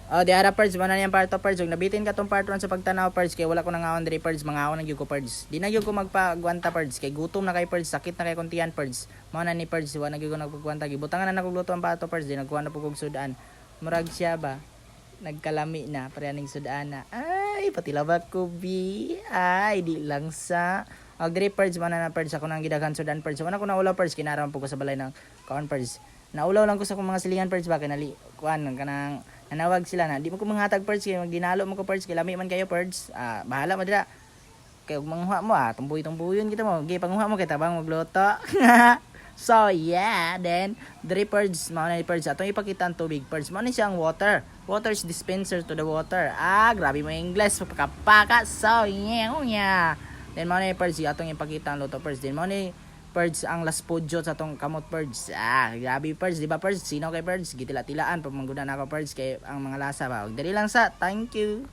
Oh, di ara Pards, mo na niyang part 2 Pards. Ug nabitin ka tong part 1 sa pagtanaw Pards kay wala ko nangawon diri Pards, mangaon na gyud ko Pards. Di na gyud ko magpagwanta Pards kay gutom na kay Pards, sakit na kay kuntian Pards. Mao na ni Pards, wa na gyud ko nagpagwanta gibutangan na nagluto ang pato Pards, di nagkuha na pugog sudan. Murag siya ba? Nagkalami na parehaning sudan na. Ay, pati labak ko bi. Ay, di lang sa diri Pards, mo na Pards ako nang gidaghan sudan Pards. Wala ko na ulaw Pards, kinaram po ko sa balay ng kaon Pards. Naulaw lang ko sa akong mga silingan Pards ba kanali kuan kanang nanawag sila na di mo ko manghatag Pards kay magdinalo mo ko Pards kay lami man kayo Pards. Bahala mo dira kay ug manghuha mo tumboy-tumboyon kita mo gi panghuha mo kay tabang magluto. So yeah, then diri Pards mao na ni Pards atong ipakita ang tubig Pards, mao ni siyang water is dispenser to the water. Grabe mo English pagkapaka. So yeah. Then mao ni Pards atong ipakita ang luto Pards. Then mao ni Pards ang last podyo sa tong kamot Pards. Grabe Pards, di ba Pards? Sino kay Pards? Gitila-tilaan pag mangguna na ako Pards kay ang mga lasa ba. Dali lang sa. Thank you.